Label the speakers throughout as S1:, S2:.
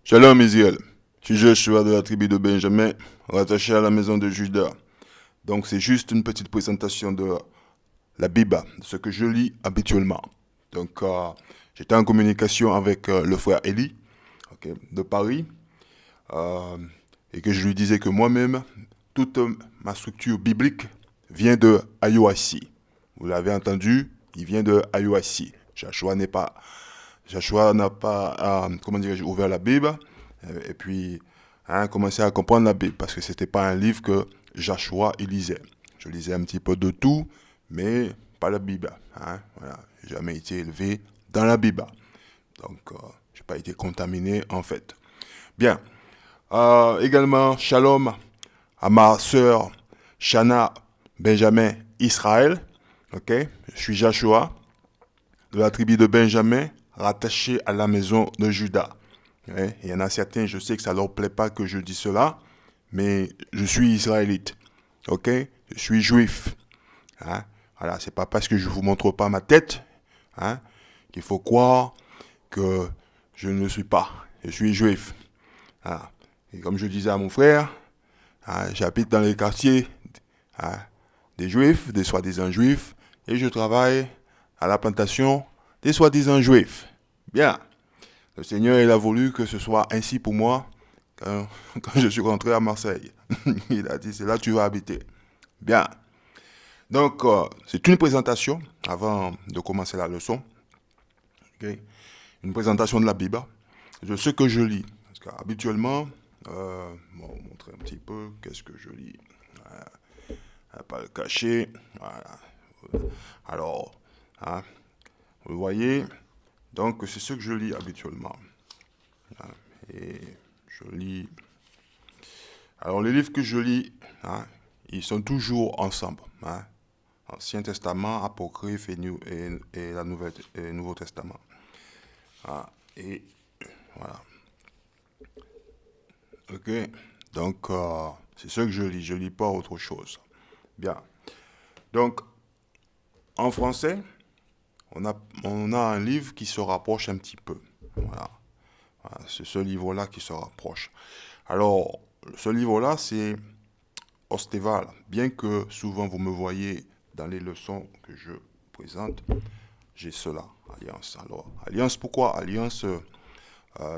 S1: Shalom Israël, je suis Joshua de la tribu de Benjamin, rattaché à la maison de Juda. Donc c'est juste une petite présentation de la Bible, de ce que je lis habituellement. Donc j'étais en communication avec le frère Eli, de Paris, euh, et que je lui disais que moi-même, toute ma structure biblique vient de IUIC. Vous l'avez entendu, il vient de IUIC. Joshua n'a pas, comment dirais-je, ouvert la Bible et puis commencé à comprendre la Bible parce que c'était pas un livre que Joshua il lisait. Je lisais un petit peu de tout, mais pas la Bible. Voilà, j'ai jamais été élevé dans la Bible, donc j'ai pas été contaminé en fait. Bien. Également, shalom à ma sœur Shana Benjamin Israël. Ok, je suis Joshua de la tribu de Benjamin, rattaché à la maison de Juda. Ouais, il y en a certains, je sais que ça ne leur plaît pas que je dise cela, mais je suis israélite. Ok, je suis juif. Hein? Voilà, c'est pas parce que je vous montre pas ma tête qu'il faut croire que je ne le suis pas. Je suis juif. Voilà. Et comme je disais à mon frère, j'habite dans les quartiers hein, des juifs, des soi-disant juifs, et je travaille à la plantation des soi-disant juifs. Bien. Le Seigneur, il a voulu que ce soit ainsi pour moi quand je suis rentré à Marseille. Il a dit, c'est là que tu vas habiter. Bien. Donc, c'est une présentation avant de commencer la leçon. Okay? Une présentation de la Bible, de ce que je lis. Parce qu'habituellement, bon, vous montrer un petit peu qu'est-ce que je lis. Pas le cacher. Voilà. Alors, hein, vous le voyez. Donc, c'est ce que je lis habituellement. Et je lis. Alors, les livres que je lis, ils sont toujours ensemble. Ancien Testament, Apocryphe et la Nouveau Testament. Et voilà. Ok. Donc, c'est ce que je lis. Je lis pas autre chose. Bien. Donc, en français, on a un livre qui se rapproche un petit peu. Voilà. C'est ce livre-là qui se rapproche. Alors, ce livre-là, c'est Ostéval. Bien que souvent vous me voyez dans les leçons que je présente, j'ai cela, Alliance. Alors, Alliance, pourquoi Alliance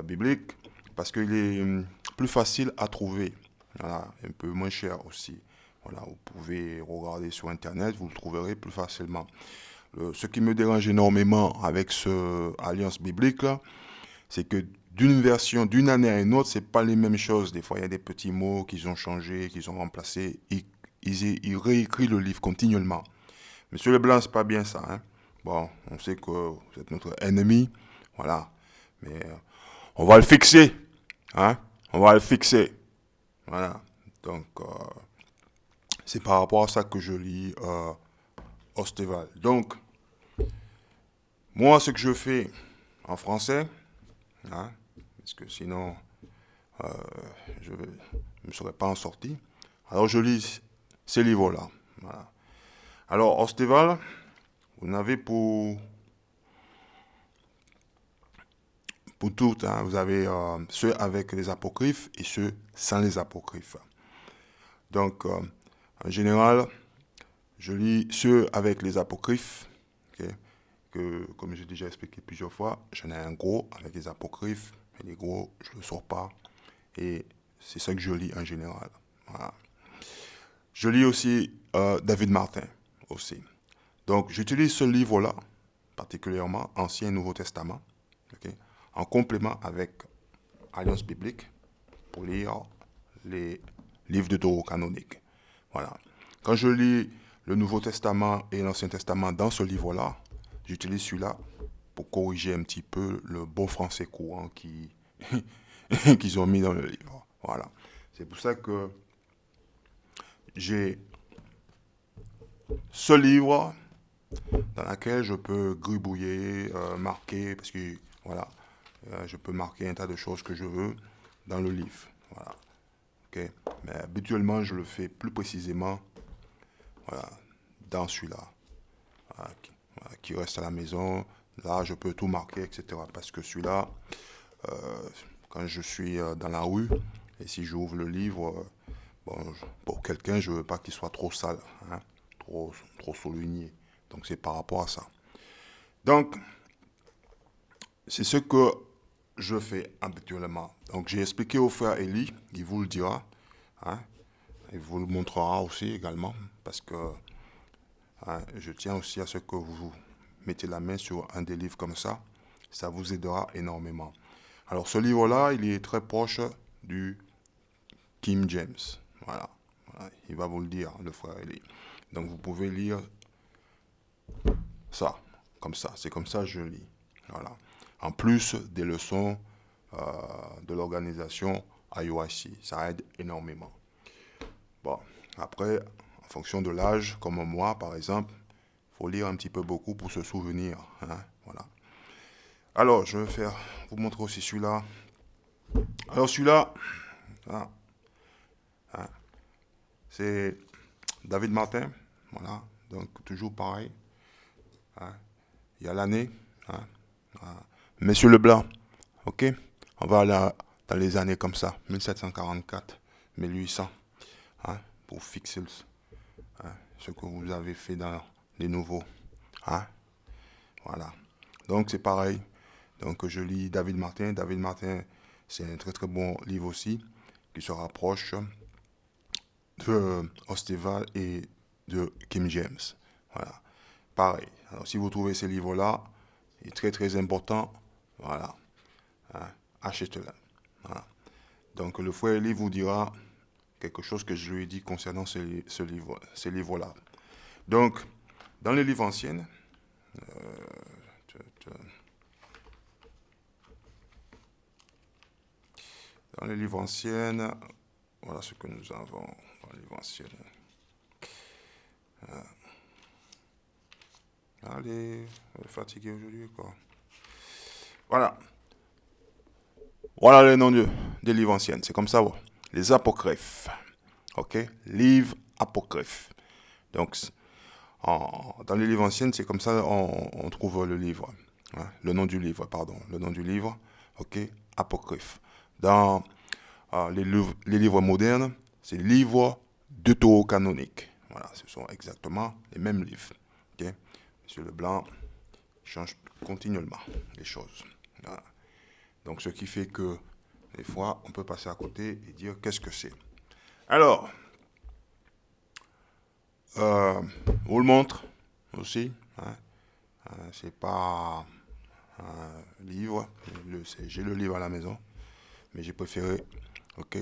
S1: biblique? Parce qu'il est plus facile à trouver. Voilà, un peu moins cher aussi. Voilà, vous pouvez regarder sur Internet, vous le trouverez plus facilement. Ce qui me dérange énormément avec ce Alliance biblique, là, c'est que d'une version, d'une année à une autre, c'est pas les mêmes choses. Des fois, il y a des petits mots qu'ils ont changés, qu'ils ont remplacés. Ils réécrivent le livre continuellement. Monsieur Leblanc, c'est pas bien ça. Bon, on sait que vous êtes notre ennemi. Voilà. Mais on va le fixer. On va le fixer. Voilà. Donc, c'est par rapport à ça que je lis Osteval. Donc, moi, ce que je fais en français, parce que sinon, je ne me serais pas en sorti. Alors je lis ces livres-là. Voilà. Alors, Osteval, vous en avez pour tout. Vous avez ceux avec les apocryphes et ceux sans les apocryphes. Donc, en général, je lis ceux avec les apocryphes, okay, que, comme j'ai déjà expliqué plusieurs fois, j'en ai un gros avec les apocryphes, et les gros, je ne le sors pas. Et c'est ça que je lis en général. Voilà. Je lis aussi David Martin aussi. Donc j'utilise ce livre-là, particulièrement Ancien et Nouveau Testament, okay, en complément avec Alliance biblique pour lire les livres de Toro canoniques. Voilà. Quand je lis le Nouveau Testament et l'Ancien Testament dans ce livre-là, j'utilise celui-là pour corriger un petit peu le bon français courant qu'ils ont mis dans le livre. Voilà. C'est pour ça que j'ai ce livre dans lequel je peux gribouiller, marquer, parce que voilà, je peux marquer un tas de choses que je veux dans le livre. Voilà. Okay. Mais habituellement, je le fais plus précisément voilà, dans celui-là, qui reste à la maison. Là, je peux tout marquer, etc. Parce que celui-là, quand je suis dans la rue, et si j'ouvre le livre, bon, pour quelqu'un, je veux pas qu'il soit trop sale, hein, trop souligné. Donc c'est par rapport à ça. Donc, c'est ce que je fais habituellement. Donc j'ai expliqué au frère Eli, il vous le dira, hein, il vous le montrera aussi également, parce que hein, je tiens aussi à ce que vous mettez la main sur un des livres comme ça vous aidera énormément. Alors ce livre-là, il est très proche du King James. Voilà. Voilà. Il va vous le dire, le frère Eli. Donc vous pouvez lire ça, comme ça. C'est comme ça que je lis. Voilà. En plus des leçons de l'organisation IOIC. Ça aide énormément. Bon, après, en fonction de l'âge, comme moi par exemple, il faut lire un petit peu beaucoup pour se souvenir. Hein, voilà. Alors, je vais vous montrer aussi celui-là. Alors celui-là, hein, hein, c'est David Martin. Voilà, donc toujours pareil. Hein. Il y a l'année. Hein, hein. Monsieur Leblanc, ok. On va aller dans les années comme ça, 1744, 1800, hein, pour fixer hein, ce que vous avez fait dans les nouveaux. Hein, voilà. Donc c'est pareil. Donc je lis David Martin. David Martin, c'est un très très bon livre aussi, qui se rapproche de Osteval et de King James. Voilà. Pareil. Alors si vous trouvez ces livres-là, il est très très important. Voilà. Hein, achetez-le. Voilà. Donc le frère Eli vous dira quelque chose que je lui ai dit concernant ces livres-là. Donc, dans les livres anciennes, dans les livres anciennes, voilà ce que nous avons dans les livres anciennes. Allez, fatigué aujourd'hui, quoi. Voilà. Voilà le nom des livres anciennes. C'est comme ça, ouais. Les apocryphes. Ok? Livres apocryphes. Donc, dans les livres anciennes, c'est comme ça on trouve le livre. Hein, le nom du livre, pardon. Le nom du livre, ok? Apocryphe. Dans les livres modernes, c'est livres deutérocanoniques. Voilà, ce sont exactement les mêmes livres. Ok? Monsieur Leblanc change continuellement les choses. Voilà. Donc, ce qui fait que des fois, on peut passer à côté et dire qu'est-ce que c'est. Alors, on vous le montre aussi. Hein. C'est pas un livre. J'ai le livre à la maison, mais j'ai préféré, ok,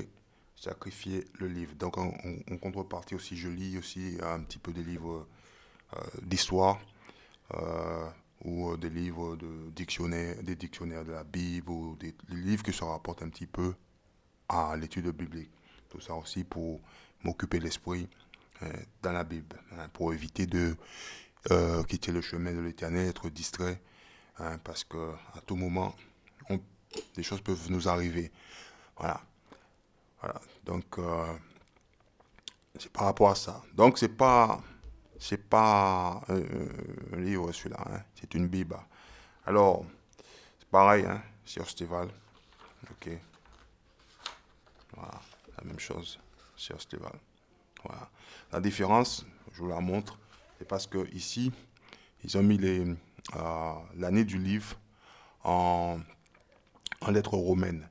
S1: sacrifier le livre. Donc, en contrepartie aussi, je lis aussi un petit peu des livres d'histoire ou des livres de dictionnaires, des dictionnaires de la Bible ou des livres qui se rapportent un petit peu à l'étude biblique. Tout ça aussi pour m'occuper l'esprit dans la Bible, hein, pour éviter de quitter le chemin de l'éternel, être distrait, hein, parce que à tout moment, des choses peuvent nous arriver. Voilà. Voilà. Donc, c'est par rapport à ça. Donc, c'est pas un livre celui-là, hein, c'est une Bible. Alors, c'est pareil, hein, sur Stival. Ok. Voilà, la même chose sur Stival. Voilà. La différence, je vous la montre, c'est parce que ici, ils ont mis l'année du livre en, en lettres romaines.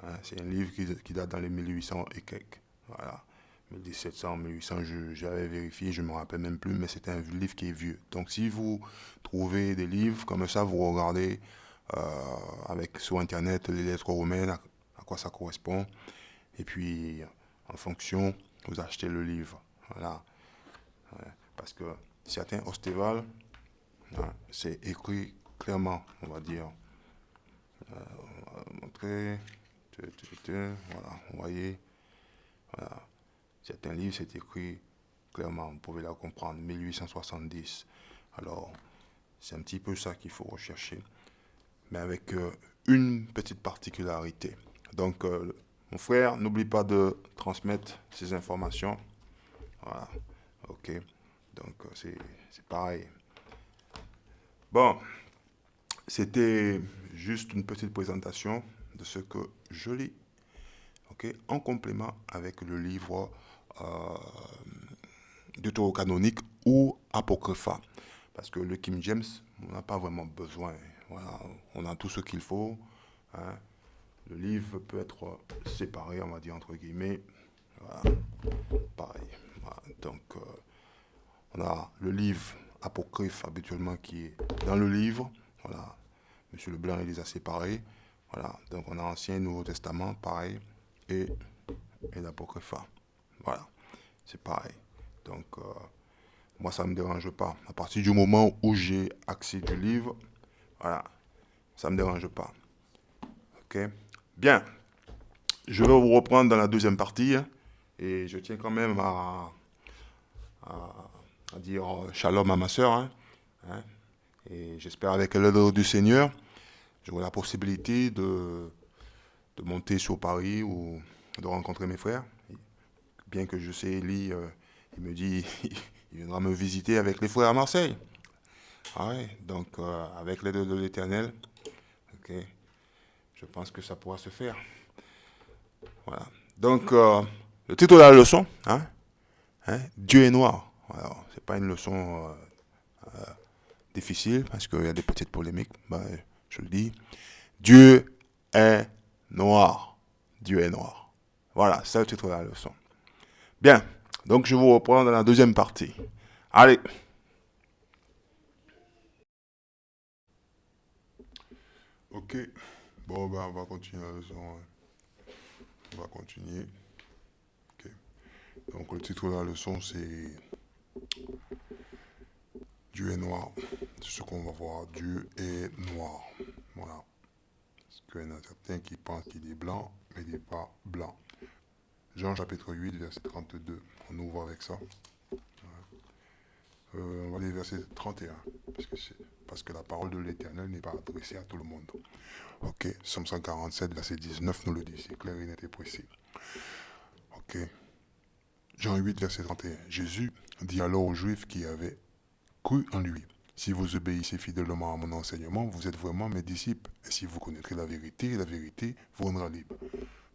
S1: Hein, c'est un livre qui date dans les 1800 et quelques. Voilà. 1700, 1800, j'avais vérifié, je ne me rappelle même plus, mais c'est un livre qui est vieux. Donc si vous trouvez des livres comme ça, vous regardez avec sur Internet les lettres romaines, à quoi ça correspond, et puis en fonction, vous achetez le livre. Voilà. Ouais. Parce que certains ostévales, hein, c'est écrit clairement, on va dire. On va montrer. Voilà, vous voyez. Voilà. Certains livres, c'est écrit clairement, vous pouvez la comprendre, 1870. Alors, c'est un petit peu ça qu'il faut rechercher, mais avec une petite particularité. Donc, mon frère, n'oublie pas de transmettre ces informations. Voilà, ok. Donc, c'est pareil. Bon, c'était juste une petite présentation de ce que je lis, ok, en complément avec le livre euh, deutérocanonique ou apocrypha. Parce que le King James, on n'a pas vraiment besoin. Voilà, on a tout ce qu'il faut. Hein. Le livre peut être séparé, on va dire entre guillemets. Voilà, pareil. Voilà. Donc, on a le livre apocryphe habituellement qui est dans le livre. Voilà, Monsieur Leblanc, il les a séparés. Voilà, donc on a Ancien et Nouveau Testament, pareil, et, et l'apocrypha. Voilà, c'est pareil. Donc, moi, ça ne me dérange pas. À partir du moment où j'ai accès du livre, voilà, ça ne me dérange pas. Ok. Bien, je vais vous reprendre dans la deuxième partie. Hein, et je tiens quand même à dire shalom à ma soeur. Hein, et j'espère avec l'aide du Seigneur, j'aurai la possibilité de monter sur Paris ou de rencontrer mes frères. Bien que je sais, Eli, il me dit, il viendra me visiter avec les frères à Marseille. Ah ouais, donc avec l'aide de l'Éternel, ok, je pense que ça pourra se faire. Voilà. Donc, le titre de la leçon, Dieu est noir. Voilà. C'est pas une leçon difficile parce qu'il y a des petites polémiques. Ben, je le dis. Dieu est noir. Dieu est noir. Voilà, c'est le titre de la leçon. Bien. Donc, je vous reprends dans la deuxième partie. Allez. Ok. Bon, ben, on va continuer la leçon. On va continuer. Ok. Donc, le titre de la leçon, c'est Dieu est noir. C'est ce qu'on va voir. Dieu est noir. Voilà. Parce qu'il y en a certains qui pensent qu'il est blanc, mais il n'est pas blanc. Jean chapitre 8, verset 32. On ouvre avec ça. On va aller verset 31. Parce que la parole de l'Éternel n'est pas adressée à tout le monde. Ok. Somme 147, verset 19 nous le dit. C'est clair et net et précis. Ok. Jean 8, verset 31. Jésus dit alors aux Juifs qui avaient cru en lui. Si vous obéissez fidèlement à mon enseignement, vous êtes vraiment mes disciples. Et si vous connaîtrez la vérité vous rendra libre.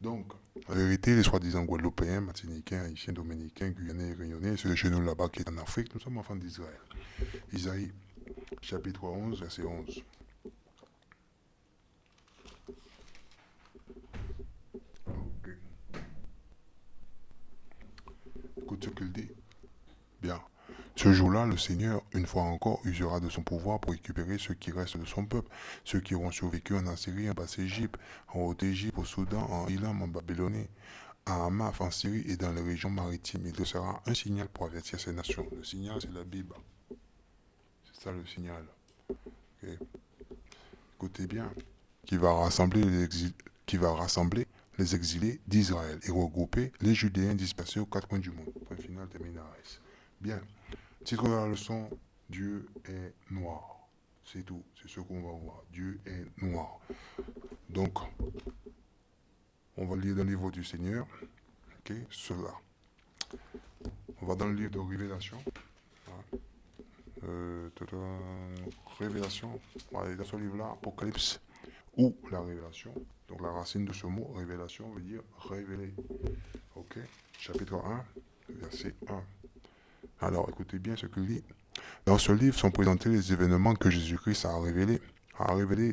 S1: Donc, la vérité, les soi-disant Guadeloupéens, Martiniquais, Haïtiens, Dominicains, Guyanais, Réunionnais, ceux de chez nous là-bas qui est en Afrique, nous sommes enfants d'Israël. Isaïe, chapitre 11, verset 11. Okay. Écoute ce qu'il dit. Bien. Ce jour-là, le Seigneur, une fois encore, usera de son pouvoir pour récupérer ceux qui restent de son peuple, ceux qui auront survécu en Assyrie, en Basse-Égypte, en Haute-Égypte, au Soudan, en Ilam, en Babylonie, à Hamath, en Syrie et dans les régions maritimes. Il te sera un signal pour avertir ces nations. Le signal, c'est la Bible. C'est ça le signal. Okay. Écoutez bien. Qui va rassembler les exilés d'Israël et regrouper les Judéens dispersés aux quatre coins du monde. Point final, terminaris. Bien. Titre de la leçon, Dieu est noir. C'est tout, c'est ce qu'on va voir. Dieu est noir. Donc, on va lire dans le livre du Seigneur, ok, cela. On va dans le livre de Révélation. Révélation, on va aller dans ce livre-là, Apocalypse ou la révélation. Donc la racine de ce mot, révélation, veut dire révéler. Ok, chapitre 1, verset 1. Alors écoutez bien ce qu'il dit. Dans ce livre sont présentés les événements que Jésus-Christ a révélés.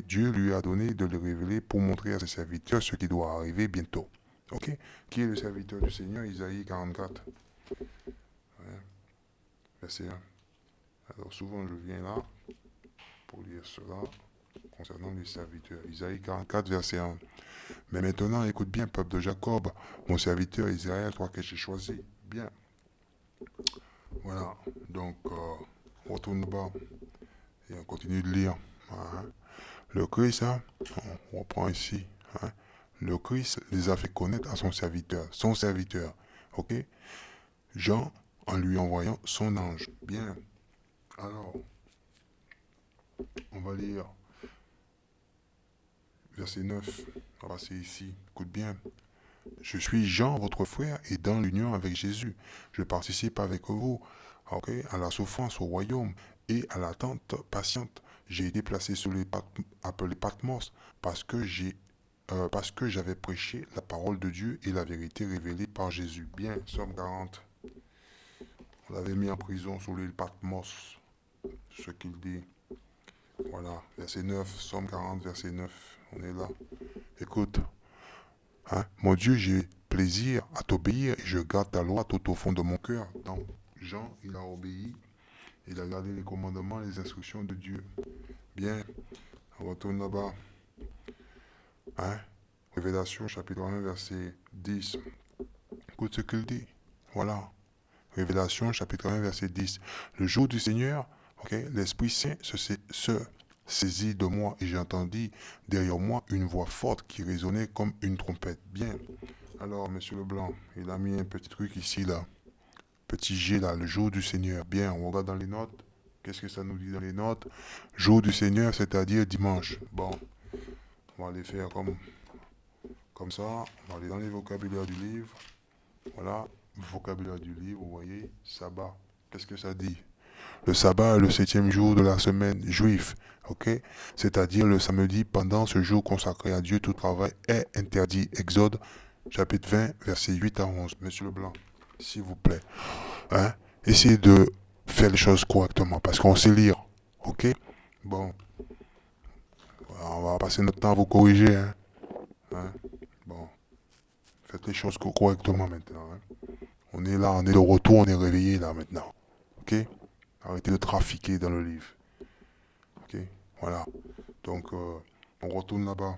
S1: Dieu lui a donné de les révéler pour montrer à ses serviteurs ce qui doit arriver bientôt. Ok? Qui est le serviteur du Seigneur? Isaïe 44. Ouais. Verset 1. Alors souvent je viens là pour lire cela concernant les serviteurs. Isaïe 44, verset 1. Mais maintenant, écoute bien, peuple de Jacob, mon serviteur Israël, toi que j'ai choisi. Bien. Voilà. Donc, on retourne bas et on continue de lire. Hein. Le Christ, hein, on reprend ici. Hein. Le Christ les a fait connaître à son serviteur. Son serviteur. Ok? Jean, en lui envoyant son ange. Bien. Alors, on va lire verset 9. On va passer ici. Écoute bien. Je suis Jean, votre frère, et dans l'union avec Jésus. Je participe avec vous, okay, à la souffrance au royaume et à l'attente patiente. J'ai été placé sur les appelés Patmos parce que j'ai parce que j'avais prêché la parole de Dieu et la vérité révélée par Jésus. Bien, Somme 40. On l'avait mis en prison sous l'île Patmos. Ce qu'il dit. Voilà, verset 9, Somme 40, verset 9. On est là. Écoute, hein, mon Dieu, j'ai plaisir à t'obéir et je garde ta loi tout au fond de mon cœur. Donc, Jean, il a obéi, il a gardé les commandements, les instructions de Dieu. Bien, on retourne là-bas. Hein? Révélation, chapitre 1, verset 10. Écoute ce qu'il dit. Voilà. Révélation, chapitre 1, verset 10. Le jour du Seigneur, l'Esprit Saint se saisit de moi et j'entendis derrière moi une voix forte qui résonnait comme une trompette. Bien. Alors, Monsieur Leblanc, il a mis un petit truc ici, là. Petit G, là, le jour du Seigneur. Bien, on regarde dans les notes. Qu'est-ce que ça nous dit dans les notes? Jour du Seigneur, c'est-à-dire dimanche. Bon, on va aller faire comme ça. On va aller dans les vocabulaires du livre. Voilà, vocabulaire du livre, vous voyez, sabbat. Qu'est-ce que ça dit? Le sabbat est le 7e jour de la semaine juive, c'est-à-dire le samedi. Pendant ce jour consacré à Dieu, tout travail est interdit. Exode, chapitre 20, versets 8 à 11. Monsieur Leblanc, s'il vous plaît, hein, essayez de faire les choses correctement, parce qu'on sait lire, ok? Bon, on va passer notre temps à vous corriger, hein? Bon, faites les choses correctement maintenant, hein? On est là, on est de retour, on est réveillé là maintenant, ok? Arrêtez de trafiquer dans le livre. Ok, voilà. Donc, on retourne là-bas.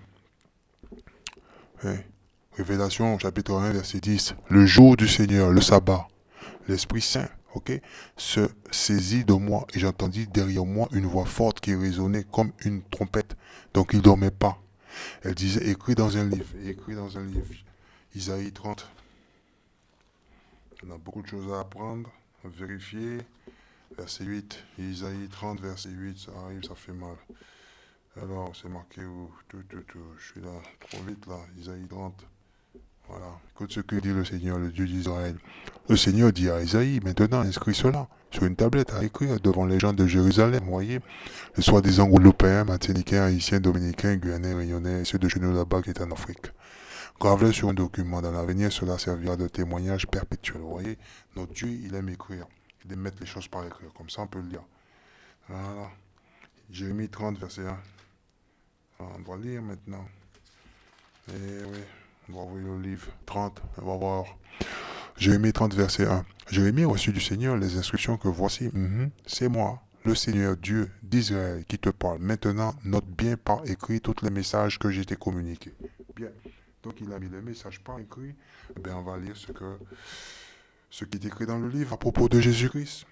S1: Révélation, chapitre 1, verset 10. Le jour du Seigneur, le sabbat, l'Esprit Saint, se saisit de moi et j'entendis derrière moi une voix forte qui résonnait comme une trompette. Donc, il ne dormait pas. Elle disait, écrit dans un livre, écrit dans un livre. Isaïe 30. On a beaucoup de choses à apprendre, à vérifier. Verset 8, Isaïe 30, verset 8, ça arrive, ça fait mal. Alors, c'est marqué où? Je suis là, trop vite là, Isaïe 30. Voilà, écoute ce que dit le Seigneur, le Dieu d'Israël. Le Seigneur dit à Isaïe, maintenant inscris cela sur une tablette à écrire devant les gens de Jérusalem, voyez, les soi-disant Guadeloupéens, Martiniquais, Haïtiens, Dominicains, Guyanais, Réunionnais, et ceux de chez nous là-bas qui est en Afrique. Grave-le sur un document, dans l'avenir, cela servira de témoignage perpétuel, vous voyez. Notre Dieu, il aime écrire. De mettre les choses par écrit, comme ça on peut le lire. Voilà. Jérémie 30, verset 1. On va lire maintenant. Et oui, on va ouvrir le livre 30, on va voir. Jérémie 30, verset 1. Jérémie reçut du Seigneur les instructions que voici. C'est moi, le Seigneur Dieu d'Israël, qui te parle. Maintenant, note bien par écrit tous les messages que j'ai t'ai communiqués. Bien. Donc il a mis les messages par écrit. On va lire ce qui est écrit dans le livre à propos de Jésus-Christ.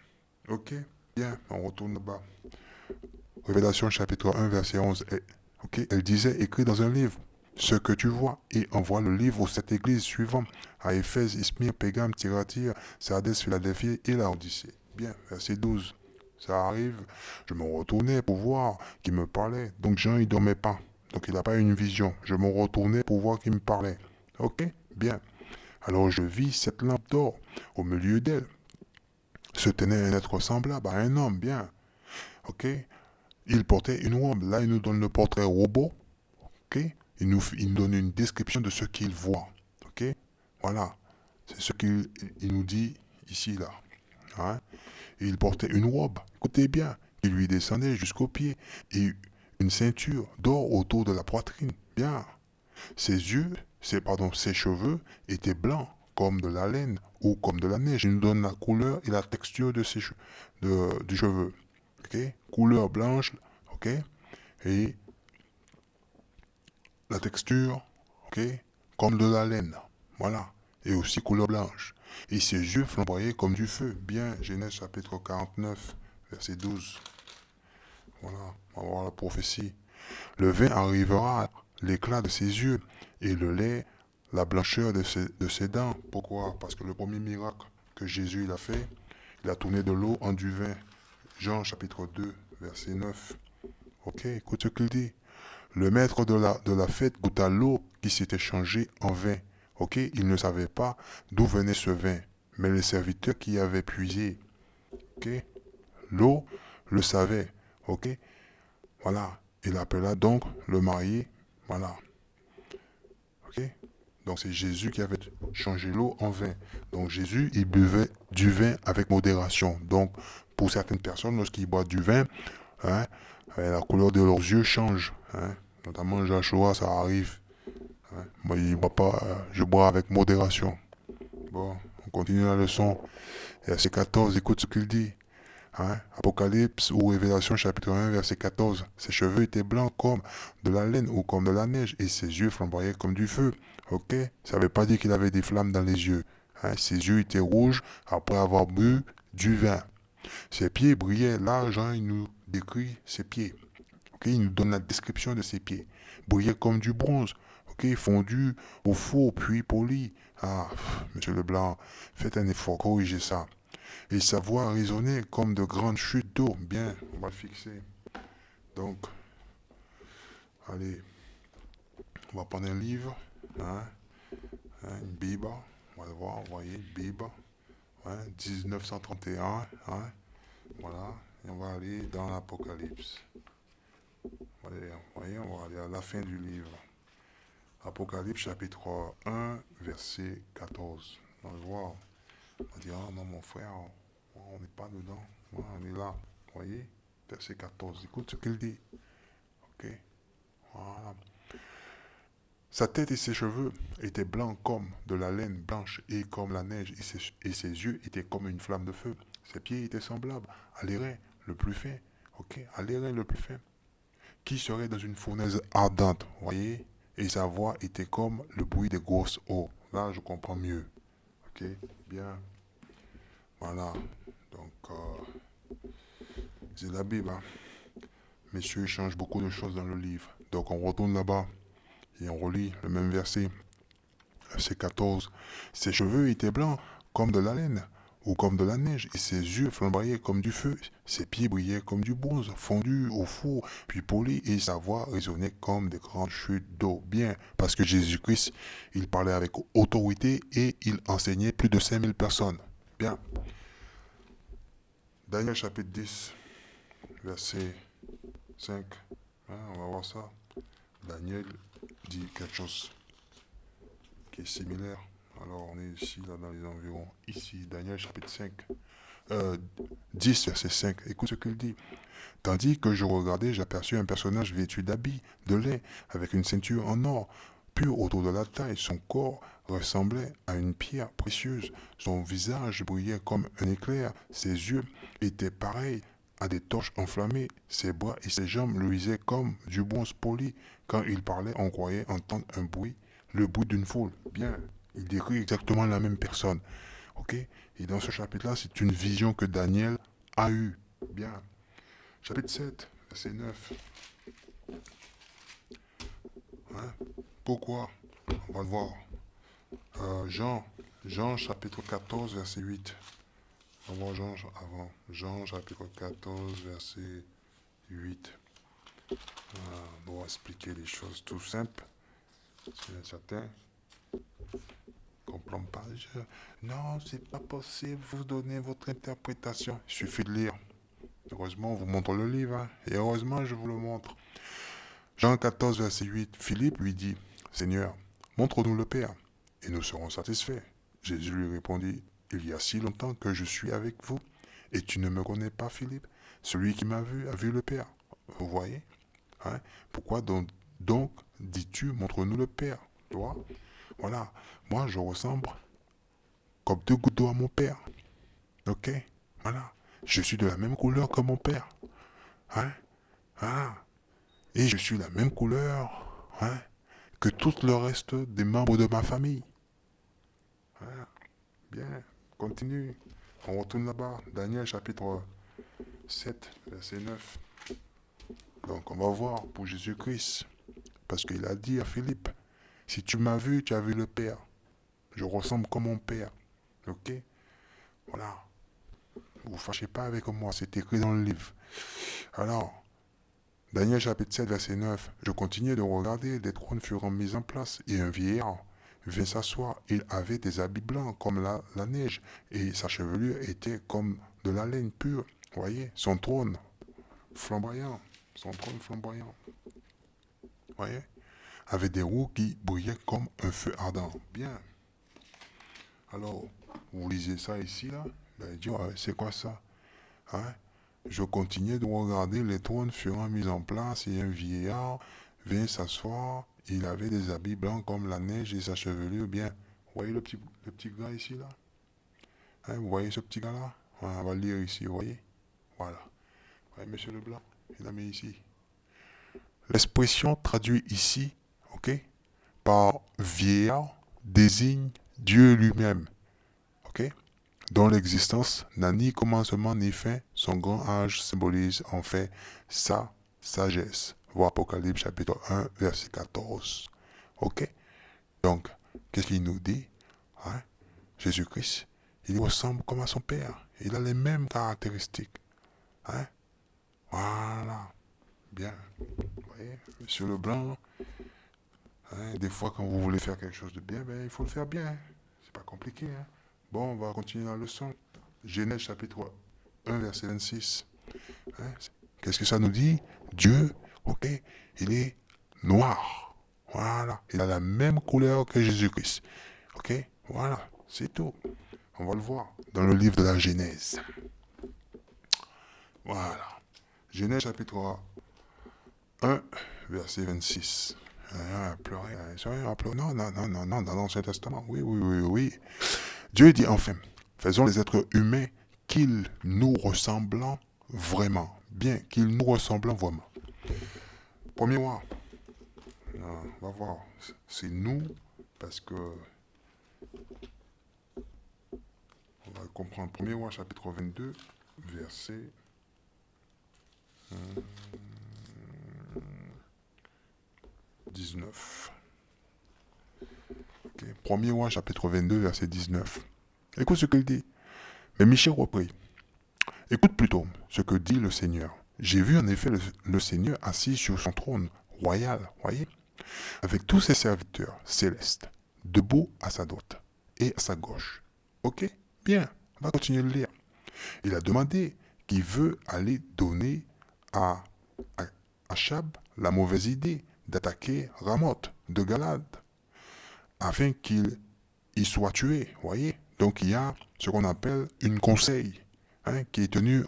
S1: Ok, bien, on retourne là-bas. Révélation chapitre 1, verset 11. Elle disait, écrit dans un livre, ce que tu vois, et envoie le livre aux 7 églises suivantes, à Éphèse, Ismir, Pégame, Thyatire, Sardis, Philadelphie et Laodicée. Bien, verset 12. Ça arrive, je me retournais pour voir qui me parlait. Donc Jean, il ne dormait pas. Donc il n'a pas eu une vision. Je me retournais pour voir qui me parlait. Ok, bien. Alors je vis cette lampe d'or au milieu d'elle. Se tenait un être semblable à un homme, bien. Ok. Il portait une robe. Là, il nous donne le portrait robot. Ok. Il nous donne une description de ce qu'il voit. Ok. Voilà. C'est ce qu'il nous dit ici, là. Hein? Et il portait une robe. Écoutez bien. Qui lui descendait jusqu'aux pieds. Et une ceinture d'or autour de la poitrine. Bien. Ses cheveux étaient blancs, comme de la laine ou comme de la neige. Il nous donne la couleur et la texture de du cheveu. Okay? Couleur blanche, ok? Et la texture, ok? Comme de la laine. Voilà. Et aussi couleur blanche. Et ses yeux flamboyaient comme du feu. Bien, Genèse chapitre 49, verset 12. Voilà, on va voir la prophétie. Le vin arrivera, l'éclat de ses yeux, et le lait, la blancheur de ses dents. Pourquoi? Parce que le premier miracle que Jésus il a fait, il a tourné de l'eau en du vin. Jean chapitre 2, verset 9. Ok, écoute ce qu'il dit. Le maître de la fête goûta l'eau qui s'était changée en vin. Ok, il ne savait pas d'où venait ce vin, mais les serviteurs qui avaient puisé, ok, l'eau le savait. Ok, voilà. Il appela donc le marié, voilà. Ok? Donc c'est Jésus qui avait changé l'eau en vin. Donc Jésus, il buvait du vin avec modération. Donc pour certaines personnes, lorsqu'ils boivent du vin, hein, la couleur de leurs yeux change. Hein. Notamment Joshua, ça arrive. Hein. Moi, il boit pas, je bois avec modération. Bon, on continue la leçon. Verset 14, écoute ce qu'il dit. Hein? Apocalypse ou Révélation chapitre 1 verset 14. Ses cheveux étaient blancs comme de la laine ou comme de la neige et ses yeux flamboyaient comme du feu. Ok? Ça ne veut pas dire qu'il avait des flammes dans les yeux. Hein? Ses yeux étaient rouges après avoir bu du vin. Ses pieds brillaient. Là, Jean, il nous décrit ses pieds. Ok? Il nous donne la description de ses pieds. Brillaient comme du bronze. Ok? Fondu au four puis poli. Ah, monsieur Leblanc, faites un effort, corrigez ça. Et sa voix résonnait comme de grandes chutes d'eau. Bien, on va le fixer. Donc, allez, on va prendre un livre, hein, une Bible, on va le voir, vous voyez, Bible, hein, 1931, hein, voilà, et on va aller dans l'Apocalypse. Allez, vous voyez, on va aller à la fin du livre. Apocalypse chapitre 1, verset 14. On va le voir. On va dire, ah non, mon frère, on n'est pas dedans. On est là. Vous voyez? Verset 14. Écoute ce qu'il dit. Ok? Voilà. Sa tête et ses cheveux étaient blancs comme de la laine blanche et comme la neige, et ses yeux étaient comme une flamme de feu. Ses pieds étaient semblables à l'airain le plus fin. Ok? À l'airain le plus fin. Qui serait dans une fournaise ardente. Vous voyez? Et sa voix était comme le bruit des grosses eaux. Là, je comprends mieux. Ok? Bien. Voilà. Donc, c'est la Bible. Hein. Messieurs changent beaucoup de choses dans le livre. Donc, on retourne là-bas et on relit le même verset. Verset 14. Ses cheveux étaient blancs comme de la laine ou comme de la neige, et ses yeux flamboyaient comme du feu, ses pieds brillaient comme du bronze, fondu au four, puis poli, et sa voix résonnait comme des grandes chutes d'eau. Bien, parce que Jésus-Christ, il parlait avec autorité et il enseignait plus de 5000 personnes. Bien. Daniel chapitre 10, verset 5. Hein, on va voir ça. Daniel dit quelque chose qui est similaire. Alors on est ici, là, dans les environs. Ici, Daniel chapitre 5. 10, verset 5. Écoute ce qu'il dit. Tandis que je regardais, j'aperçus un personnage vêtu d'habits de lin, avec une ceinture en or, pur autour de la taille. Son corps ressemblait à une pierre précieuse. Son visage brillait comme un éclair. Ses yeux étaient pareils à des torches enflammées. Ses bras et ses jambes luisaient comme du bronze poli. Quand il parlait, on croyait entendre un bruit, le bruit d'une foule. Bien, il décrit exactement la même personne. Ok? Et dans ce chapitre-là, c'est une vision que Daniel a eue. Bien. Chapitre 7, verset 9. Hein? Pourquoi? On va le voir. Jean chapitre 14, verset 8. On va voir Jean avant. Jean chapitre 14, verset 8. On doit expliquer des choses tout simples. C'est certain. Comprends pas. Non, c'est pas possible. Vous donnez votre interprétation. Il suffit de lire. Heureusement, on vous montre le livre. Hein? Et heureusement, je vous le montre. Jean 14, verset 8. Philippe lui dit, Seigneur, montre-nous le Père, et nous serons satisfaits. Jésus lui répondit, il y a si longtemps que je suis avec vous, et tu ne me connais pas, Philippe. Celui qui m'a vu a vu le Père. Vous voyez? Hein? Pourquoi donc dis-tu, montre-nous le Père? Toi? Voilà. Moi, je ressemble comme deux gouttes d'eau à mon Père. Ok? Voilà. Je suis de la même couleur que mon Père. Hein? Ah. Et je suis la même couleur, hein, que tout le reste des membres de ma famille. Hein? Bien, continue. On retourne là-bas. Daniel chapitre 7, verset 9. Donc on va voir pour Jésus-Christ. Parce qu'il a dit à Philippe, si tu m'as vu, tu as vu le Père. Je ressemble comme mon Père. Ok? Voilà. Vous ne fâchez pas avec moi, c'est écrit dans le livre. Alors, Daniel chapitre 7, verset 9. Je continuais de regarder, des trônes furent mis en place, et un vieillard vint s'asseoir. Il avait des habits blancs comme la neige, et sa chevelure était comme de la laine pure. Voyez, son trône flamboyant. Son trône flamboyant. Voyez? avait des roues qui brillaient comme un feu ardent. Bien. Alors, vous lisez ça ici, là. Ben, il dit, ouais, c'est quoi ça? Hein? Je continuais de regarder, les trônes furent mis en place et un vieillard vint s'asseoir. Il avait des habits blancs comme la neige et sa chevelure bien. Vous voyez le petit gars ici, là? Hein, vous voyez ce petit gars-là? Ouais, on va le lire ici, vous voyez? Voilà. Vous voyez, monsieur Leblanc? Il a mis ici. L'expression traduite ici, ok, par vieillard désigne Dieu lui-même, ok, dont l'existence n'a ni commencement ni fin. Son grand âge symbolise en fait sa sagesse. Voir Apocalypse chapitre 1, verset 14. Ok? Donc, qu'est-ce qu'il nous dit? Hein? Jésus-Christ, il ressemble comme à son Père. Il a les mêmes caractéristiques. Hein? Voilà. Bien. Vous voyez, Monsieur Leblanc, hein, des fois quand vous voulez faire quelque chose de bien, ben, il faut le faire bien. C'est pas compliqué. Hein? Bon, on va continuer la leçon. Genèse chapitre 1, verset 26. Hein? Qu'est-ce que ça nous dit? Dieu, ok, il est noir. Voilà. Il a la même couleur que Jésus-Christ. Ok? Voilà. C'est tout. On va le voir dans le livre de la Genèse. Voilà. Genèse chapitre 1, verset 26. Pleurer, non, non, non, non, non, dans l'Ancien Testament. Oui, oui, oui, oui. Dieu dit enfin, faisons les êtres humains qu'ils nous ressemblent vraiment. Bien, qu'ils nous ressemblent vraiment. Premier roi, on va voir, c'est nous, parce que, on va comprendre. Premier roi, chapitre 22, verset 19. Okay. Premier roi, chapitre 22, verset 19. Écoute ce qu'il dit. Mais Michel reprit. Écoute plutôt ce que dit le Seigneur. J'ai vu en effet le Seigneur assis sur son trône royal, voyez, avec tous ses serviteurs célestes, debout à sa droite et à sa gauche. Ok? Bien, on va continuer de lire. Il a demandé qui veut aller donner à Achab la mauvaise idée d'attaquer Ramoth de Galade, afin qu'il y soit tué, voyez. Donc il y a ce qu'on appelle une conseil, hein, qui est tenue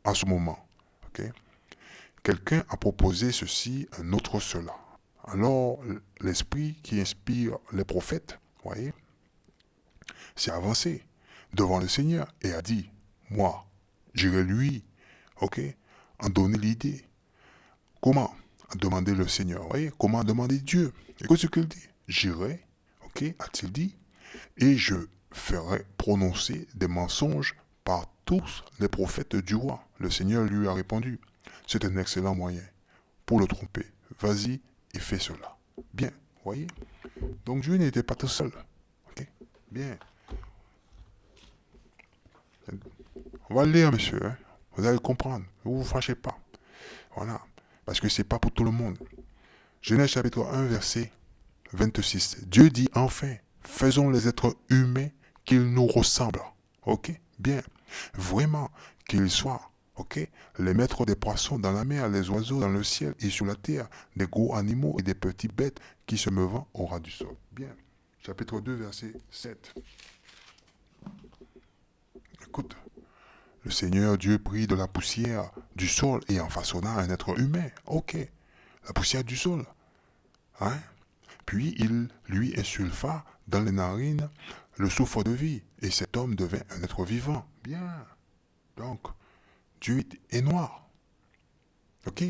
S1: à ce moment. Okay? Quelqu'un a proposé ceci, un autre cela. Alors l'esprit qui inspire les prophètes, voyez, s'est avancé devant le Seigneur et a dit, moi, j'irai lui, ok, en donner l'idée. Comment demander le Seigneur, voyez, comment demander Dieu. Écoute ce qu'il dit. J'irai, ok, a-t-il dit, et je ferai prononcer des mensonges par tous les prophètes du roi. Le Seigneur lui a répondu, c'est un excellent moyen pour le tromper. Vas-y et fais cela. Bien, voyez. Donc Dieu n'était pas tout seul. Ok, bien. On va le lire, monsieur. Hein. Vous allez comprendre. Ne vous fâchez pas. Voilà. Parce que c'est pas pour tout le monde. Genèse chapitre 1, verset 26. Dieu dit enfin, faisons les êtres humains qu'ils nous ressemblent. Ok? Bien. Vraiment, qu'ils soient, ok? Les maîtres des poissons dans la mer, les oiseaux dans le ciel et sur la terre, des gros animaux et des petites bêtes qui se meuvent au ras du sol. Bien. Chapitre 2, verset 7. Écoute. Le Seigneur Dieu prit de la poussière du sol et en façonna un être humain. Ok. La poussière du sol. Hein? Puis il lui insulfa dans les narines le souffle de vie, et cet homme devint un être vivant. Bien. Donc, Dieu est noir. Ok?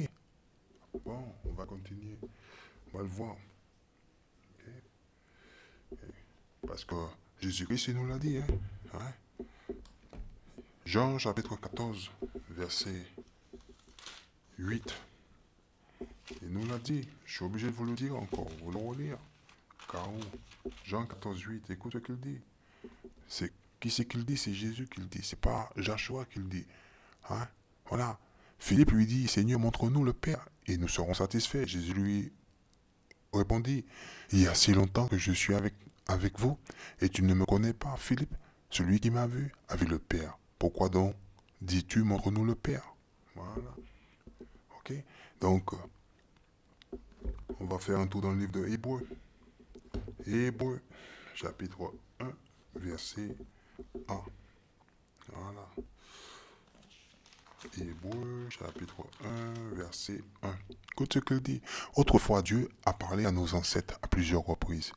S1: Bon, on va continuer. On va le voir. Okay? Parce que Jésus-Christ nous l'a dit. Hein? Jean chapitre 14, verset 8. Il nous l'a dit. Je suis obligé de vous le dire encore. Vous le relire. Car Jean 14, 8, écoute ce qu'il dit. Qui c'est qu'il dit? C'est Jésus qui le dit. C'est pas Joshua qui le dit. Hein? Voilà. Philippe lui dit, Seigneur, montre-nous le Père et nous serons satisfaits. Jésus lui répondit, il y a si longtemps que je suis avec vous et tu ne me connais pas, Philippe. Celui qui m'a vu a vu le Père. Pourquoi donc dis-tu, montre-nous le Père? Voilà. Ok? Donc, On va faire un tour dans le livre de Hébreux. Hébreux, chapitre 1, verset 1. Voilà. Hébreux, chapitre 1, verset 1. Écoute ce qu'il dit. Autrefois, Dieu a parlé à nos ancêtres à plusieurs reprises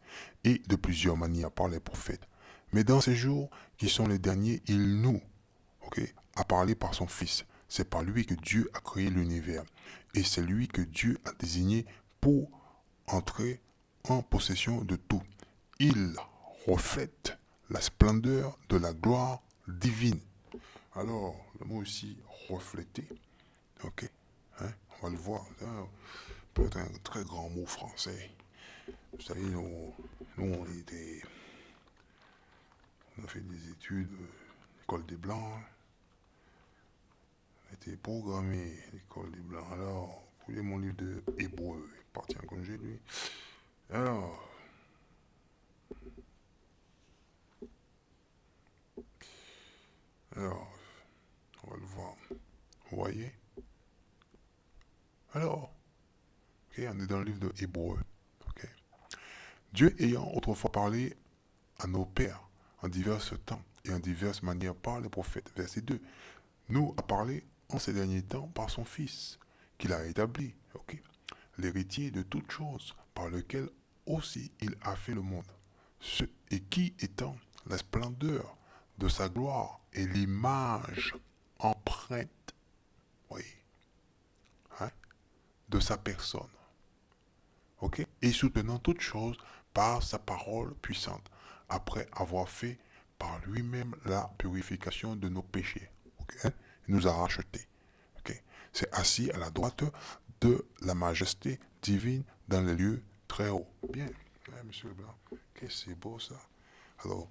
S1: et de plusieurs manières par les prophètes. Mais dans ces jours qui sont les derniers, il nous a parlé par son Fils. C'est par lui que Dieu a créé l'univers. Et c'est lui que Dieu a désigné pour entrer en possession de tout. Il reflète la splendeur de la gloire divine. Alors, le mot aussi refléter, ok, hein, on va le voir, ça peut être un très grand mot français. Vous savez, nous on a fait des études, l'école des Blancs, on a été programmé, l'école des Blancs. Alors, vous voyez mon livre de Hébreux, il parti en congé, lui. Alors, on va le voir. Vous voyez? Alors, ok, on est dans le livre de Hébreux. Ok. Dieu ayant autrefois parlé à nos pères en divers temps et en diverses manières par les prophètes. Verset 2. Nous a parlé en ces derniers temps par son Fils, qu'il a établi, l'héritier de toutes choses, par lequel aussi il a fait le monde, et qui étant la splendeur de sa gloire et l'image empreinte, voyez, hein, de sa personne, et soutenant toutes choses par sa parole puissante, après avoir fait par lui-même la purification de nos péchés. Il nous a rachetés. C'est assis à la droite de la majesté divine dans les lieux très hauts. Bien, monsieur Leblanc, que c'est beau ça. Alors,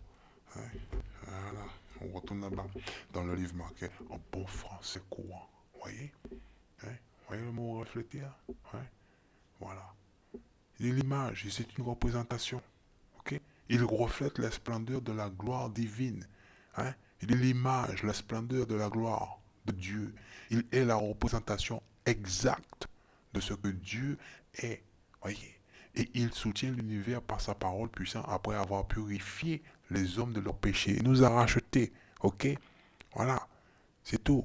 S1: voilà, on retourne là-bas dans le livre marqué en bon français courant. Voyez, voyez le mot refléter, voilà. Il est l'image, c'est une représentation. Il reflète la splendeur de la gloire divine. Il est l'image, la splendeur de la gloire de Dieu. Il est la représentation exacte de ce que Dieu est. Voyez. Et il soutient l'univers par sa parole puissante après avoir purifié les hommes de leurs péchés. Il nous a rachetés. Voilà. C'est tout.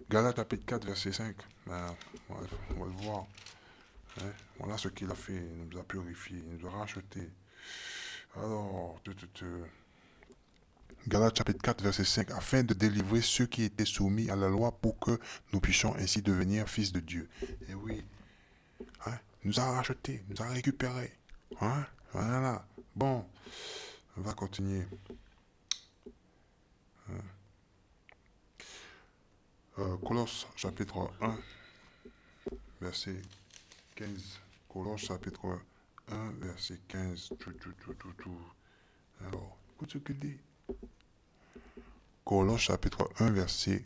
S1: Galates chapitre 4, verset 5. On va le voir. Voilà ce qu'il a fait. Il nous a purifiés. Il nous a rachetés. Alors, Galates chapitre 4, verset 5, afin de délivrer ceux qui étaient soumis à la loi pour que nous puissions ainsi devenir fils de Dieu. Et oui, il nous a rachetés, nous a récupérés. Voilà. Bon, on va continuer. Colosse chapitre 1, verset 15. Colosse chapitre 1, verset 15. Alors, écoute ce qu'il dit. Colosse chapitre 1, verset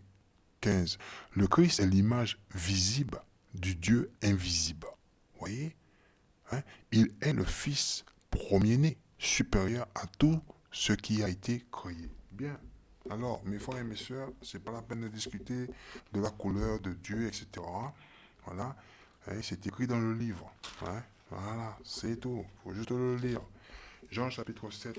S1: 15. Le Christ est l'image visible du Dieu invisible. Voyez, il est le Fils premier-né, supérieur à tout ce qui a été créé. Bien. Alors, mes frères et mes sœurs, c'est pas la peine de discuter de la couleur de Dieu, etc. Voilà. C'est écrit dans le livre. Voilà, c'est tout. Il faut juste le lire. Jean chapitre 7.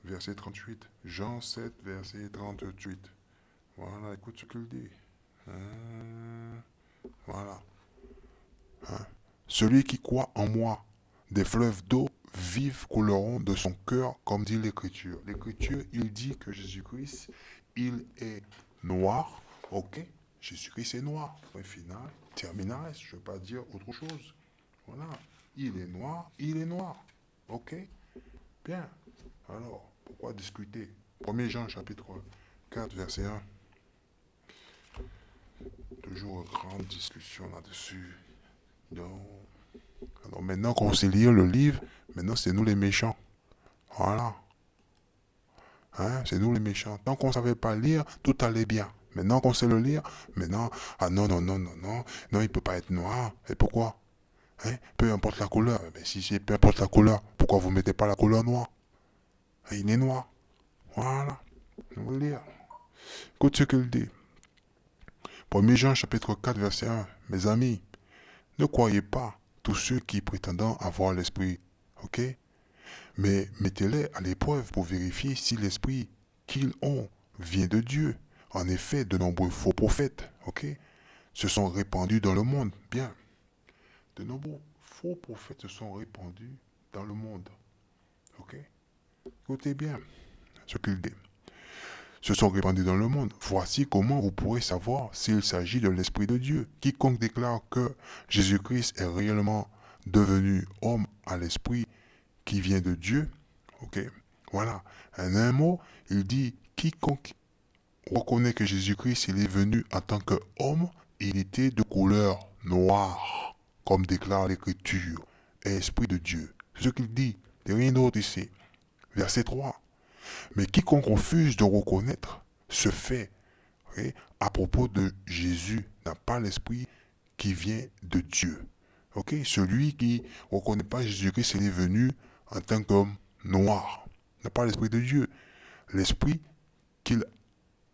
S1: Verset 38. Jean 7, verset 38. Voilà, écoute ce qu'il dit. Voilà. Celui qui croit en moi, des fleuves d'eau vive couleront de son cœur, comme dit l'Écriture. L'Écriture, il dit que Jésus-Christ, il est noir. Jésus-Christ est noir. Point final, terminal, je ne veux pas dire autre chose. Voilà. Il est noir, il est noir. Bien. Alors, pourquoi discuter 1 Jean chapitre 4, verset 1. Toujours une grande discussion là-dessus. Alors maintenant qu'on sait lire le livre, maintenant c'est nous les méchants. Voilà. C'est nous les méchants. Tant qu'on ne savait pas lire, tout allait bien. Maintenant qu'on sait le lire, maintenant, non, il ne peut pas être noir. Et pourquoi? Peu importe la couleur. Mais si c'est peu importe la couleur, pourquoi vous ne mettez pas la couleur noire? Il est noir. Voilà. On va lire. Écoute ce qu'il dit. 1 Jean chapitre 4, verset 1. Mes amis, Ne croyez pas tous ceux qui prétendent avoir l'esprit, ok? Mais mettez-les à l'épreuve pour vérifier si l'esprit qu'ils ont vient de Dieu. En effet, de nombreux faux prophètes, ok, se sont répandus dans le monde. Bien. De nombreux faux prophètes se sont répandus dans le monde. Ok? Écoutez bien ce qu'il dit. Se sont répandus dans le monde. Voici comment vous pourrez savoir s'il s'agit de l'Esprit de Dieu. Quiconque déclare que Jésus-Christ est réellement devenu homme à l'Esprit qui vient de Dieu, ok? Voilà. En un mot, il dit quiconque reconnaît que Jésus-Christ il est venu en tant qu'homme, il était de couleur noire, comme déclare l'Écriture, Esprit de Dieu. C'est ce qu'il dit, il n'y a rien d'autre ici. Verset 3. Mais quiconque refuse de reconnaître ce fait, ok, à propos de Jésus n'a pas l'esprit qui vient de Dieu. Ok? Celui qui ne reconnaît pas Jésus-Christ, il est venu en tant qu'homme noir, n'a pas l'esprit de Dieu. L'esprit qu'il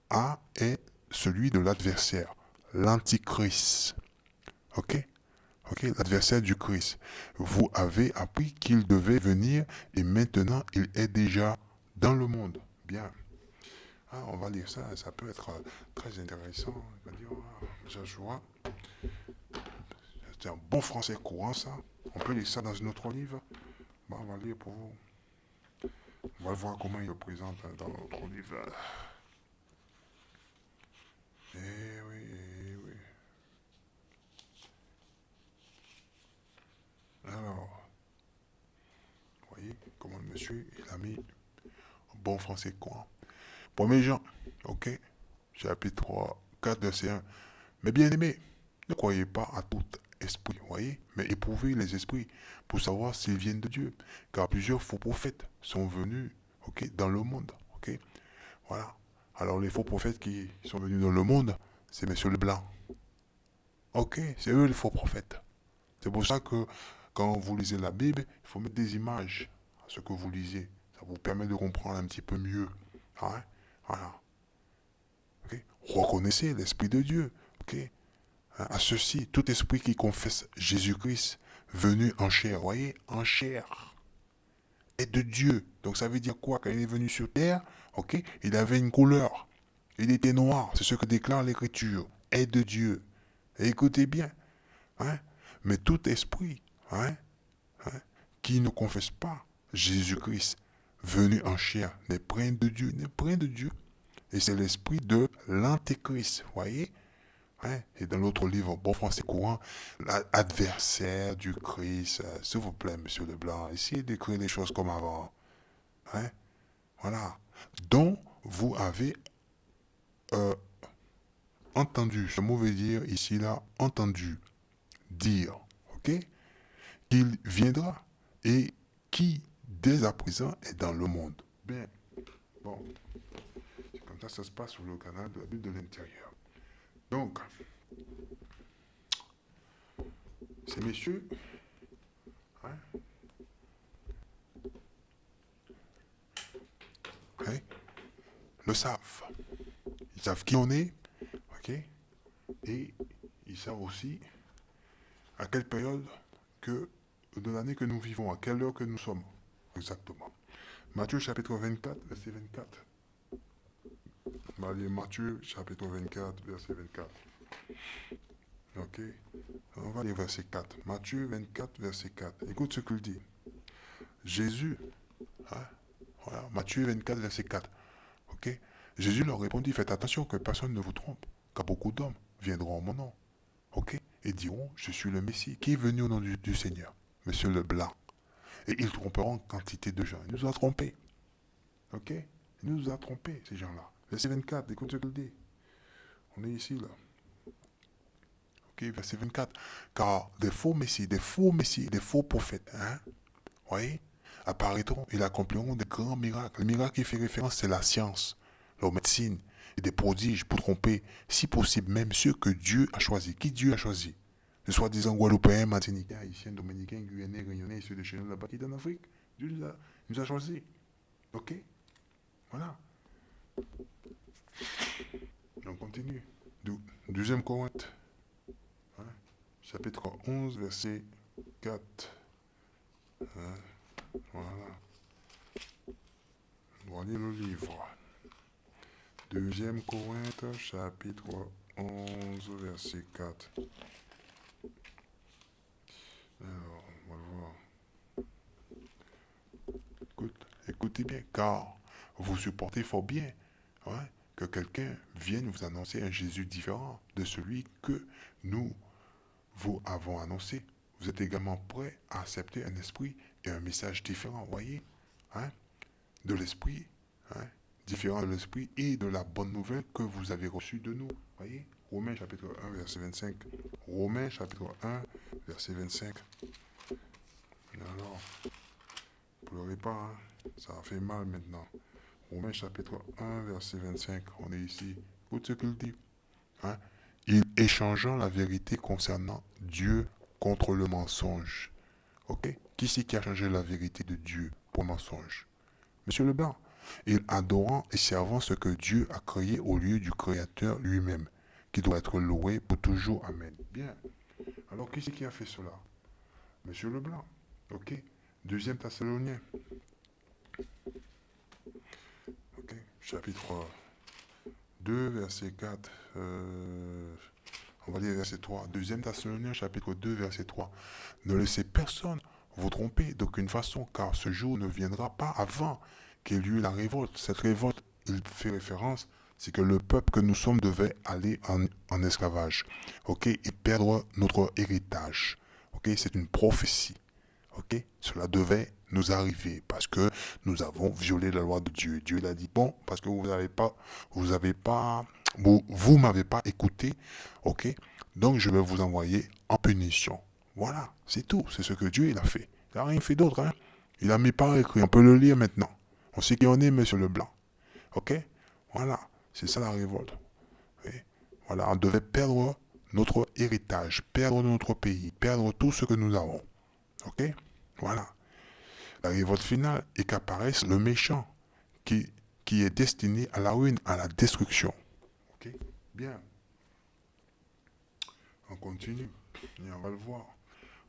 S1: a est celui de l'adversaire, l'antichrist. Ok? Ok? L'adversaire du Christ. Vous avez appris qu'il devait venir et maintenant il est déjà dans le monde. Bien. Ah, on va lire ça, ça peut être très intéressant. On va dire, Joshua, c'est un bon français courant ça. On peut lire ça dans un autre livre. Bon, on va lire pour vous. On va voir comment il le présente dans notre livre. Eh oui, eh oui. Alors, vous voyez comment le monsieur, il a mis un bon français courant. Premier Jean, ok, chapitre 3, 4, verset 1. Mais bien aimé, ne croyez pas à tout esprit, voyez, mais éprouvez les esprits pour savoir s'ils viennent de Dieu. Car plusieurs faux prophètes sont venus, ok, dans le monde, ok. Voilà. Alors les faux prophètes qui sont venus dans le monde, c'est Monsieur Leblanc. Ok, c'est eux les faux prophètes. C'est pour ça que quand vous lisez la Bible, il faut mettre des images à ce que vous lisez. Ça vous permet de comprendre un petit peu mieux. Hein? Voilà. Okay? Reconnaissez l'Esprit de Dieu. Okay? À ceci, tout esprit qui confesse Jésus-Christ venu en chair, voyez, en chair, est de Dieu. Donc ça veut dire quoi? Quand il est venu sur terre, ok, il avait une couleur. Il était noir. C'est ce que déclare l'Écriture. Est de Dieu. Et écoutez bien. Hein? Mais tout esprit, hein, hein, qui ne confesse pas Jésus-Christ venu en chair n'est point de Dieu, n'est point de Dieu. Et c'est l'esprit de l'antéchrist, voyez? Hein? Et dans l'autre livre, bon français courant, l'adversaire du Christ, s'il vous plaît, monsieur Leblanc, essayez d'écrire les choses comme avant. Hein? Voilà. Dont vous avez entendu, ce mot veut dire ici, là, entendu dire, ok? Qu'il viendra et qui, dès à présent, est dans le monde. Bien, bon, c'est comme ça se passe sur le canal de la Bible de l'intérieur. Donc, ces messieurs, hein, hein, le savent. Ils savent qui on est, ok? Et ils savent aussi à quelle période de l'année que nous vivons, à quelle heure que nous sommes, exactement. Matthieu chapitre 24, verset 24. Matthieu chapitre 24, verset 24. Ok. On va lire verset 4. Matthieu 24, verset 4. Écoute ce qu'il dit. Jésus, hein, voilà, Matthieu 24, verset 4. Ok. Jésus leur répondit, faites attention que personne ne vous trompe, car beaucoup d'hommes viendront en mon nom. Ok. Et diront, je suis le Messie, qui est venu au nom du Seigneur, Monsieur Leblanc. Et ils tromperont quantité de gens. Il nous a trompés. Ok. Il nous a trompés, ces gens-là. Verset 24, écoute ce qu'il dit. On est ici, là. Ok, verset 24. Car des faux messies, des faux prophètes, hein, voyez, apparaîtront et accompliront de grands miracles. Le miracle qui fait référence, c'est la science, la médecine, et des prodiges pour tromper, si possible, même ceux que Dieu a choisis. Qui Dieu a choisi? Le soi-disant Guadeloupéens, Martiniquais, Haïtiens, Dominicains, Guyanais, Réunionnais, ceux de chez nous là-bas qui sont en Afrique. Dieu nous a choisis. Ok? Voilà. On continue. Deuxième Corinthe. Hein? chapitre 11, verset 4. Hein, voilà. Voyez le livre. Deuxième Corinthe, chapitre 11, verset 4. Alors, on va voir. Écoutez bien, car vous supportez fort bien, hein, que quelqu'un vienne vous annoncer un Jésus différent de celui que nous vous avons annoncé. Vous êtes également prêts à accepter un esprit et un message différent, voyez, hein, de l'esprit, hein, différent de l'esprit et de la bonne nouvelle que vous avez reçue de nous, voyez. Romains chapitre 1, verset 25. Romains chapitre 1, verset 25. Alors, pleurez pas, hein, ça fait mal maintenant. Romains chapitre 1, verset 25, on est ici. Écoute ce qu'il dit. Hein? Il échangeant la vérité concernant Dieu contre le mensonge. Ok? Qui c'est qui a changé la vérité de Dieu pour le mensonge? Monsieur Leblanc. Il adorant et servant ce que Dieu a créé au lieu du Créateur lui-même, qui doit être loué pour toujours. Amen. Bien. Alors, qui c'est qui a fait cela? Monsieur Leblanc. Ok? Deuxième Thessalonien. Ok? Chapitre 2, verset 4. On va lire verset 3. Deuxième Thessalonien, chapitre 2, verset 3. Ne laissez personne vous tromper d'aucune façon, car ce jour ne viendra pas avant qu'il y ait eu la révolte. Cette révolte, il fait référence, c'est que le peuple que nous sommes devait aller en esclavage, ok, et perdre notre héritage. Ok, c'est une prophétie. Ok, cela devait nous arriver parce que nous avons violé la loi de Dieu. Dieu l'a dit, bon, parce que vous m'avez pas écouté, ok, donc je vais vous envoyer en punition. Voilà, c'est tout, c'est ce que Dieu il a fait. Il n'a rien fait d'autre, hein. Il a mis par écrit, on peut le lire maintenant. On sait qui on est, Monsieur Leblanc. Ok, voilà, c'est ça la révolte. Oui. Voilà, on devait perdre notre héritage, perdre notre pays, perdre tout ce que nous avons. Ok, voilà. La révolte finale est qu'apparaisse le méchant qui est destiné à la ruine, à la destruction. Ok, bien. On continue et on va le voir.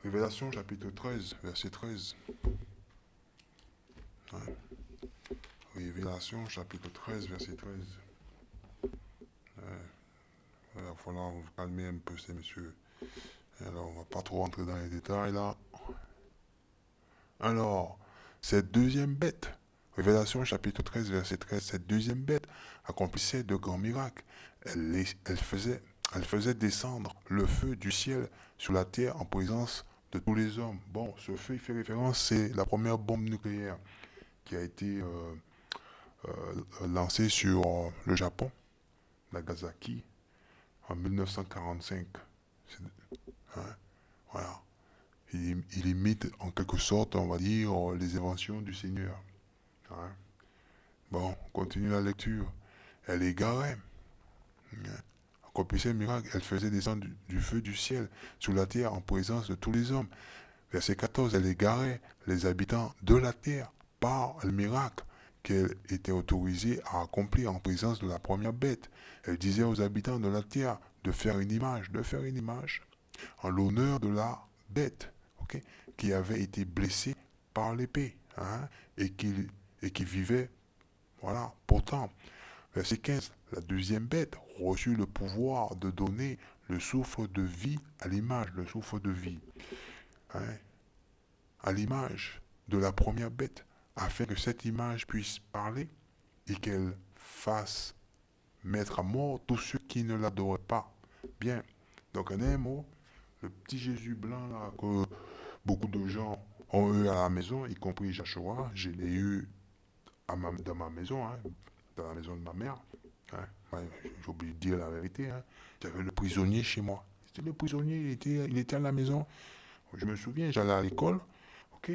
S1: Révélation chapitre 13, verset 13. Hein? Révélation chapitre 13, verset 13. Il va falloir vous calmer un peu ces messieurs. Alors, on va pas trop rentrer dans les détails là. Alors, cette deuxième bête, Révélation chapitre 13, verset 13, cette deuxième bête accomplissait de grands miracles. Elle faisait descendre le feu du ciel sur la terre en présence de tous les hommes. Bon, ce feu, il fait référence, c'est la première bombe nucléaire qui a été lancée sur le Japon, Nagasaki, en 1945. Hein, voilà. Il imite en quelque sorte, on va dire, les inventions du Seigneur. Hein. Bon, on continue la lecture. Elle égarait. Hein. Accomplissait un miracle. Elle faisait descendre du feu du ciel sur la terre en présence de tous les hommes. Verset 14. Elle égarait les habitants de la terre par le miracle qu'elle était autorisée à accomplir en présence de la première bête. Elle disait aux habitants de la terre de faire une image, en l'honneur de la bête, okay, qui avait été blessée par l'épée, hein, et qui vivait, voilà. Pourtant, verset 15, la deuxième bête reçut le pouvoir de donner le souffle de vie à l'image, le souffle de vie, hein, à l'image de la première bête, afin que cette image puisse parler et qu'elle fasse mettre à mort tous ceux qui ne l'adoraient pas. Bien, donc en un mot, le petit Jésus blanc là, que beaucoup de gens ont eu à la maison, y compris Joshua, je l'ai eu dans ma maison, hein, dans la maison de ma mère. Hein. Ouais, j'ai oublié de dire la vérité. Hein. J'avais le prisonnier chez moi. C'était le prisonnier, il était à la maison. Je me souviens, j'allais à l'école, ok,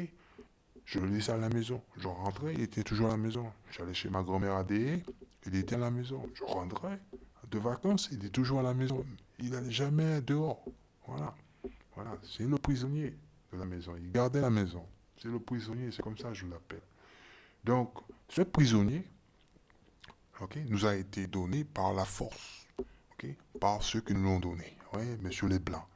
S1: je le laissais à la maison. Je rentrais, il était toujours à la maison. J'allais chez ma grand-mère à DE, il était à la maison. Je rentrais de vacances, il est toujours à la maison. Il n'allait jamais dehors. Voilà. Voilà, c'est le prisonnier de la maison. Il gardait la maison. C'est le prisonnier, c'est comme ça que je l'appelle. Donc, ce prisonnier, ok, nous a été donné par la force, ok, par ceux qui nous l'ont donné, ouais, messieurs les Blancs.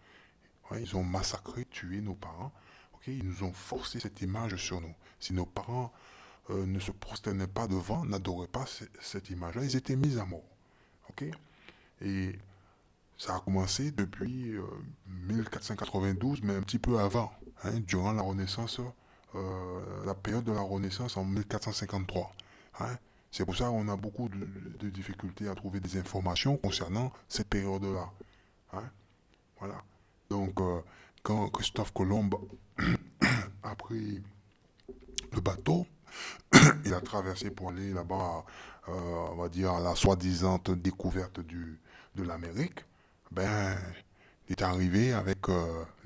S1: Ouais, ils ont massacré, tué nos parents. Ok, ils nous ont forcé cette image sur nous. Si nos parents ne se prosternaient pas devant, n'adoraient pas cette image-là, ils étaient mis à mort. Ok, et ça a commencé depuis 1492, mais un petit peu avant, hein, durant la Renaissance, la période de la Renaissance en 1453. Hein. C'est pour ça qu'on a beaucoup de difficultés à trouver des informations concernant cette période-là. Hein. Voilà. Donc, quand Christophe Colomb a pris le bateau, il a traversé pour aller là-bas, on va dire, à la soi-disant découverte de l'Amérique, ben, il est arrivé avec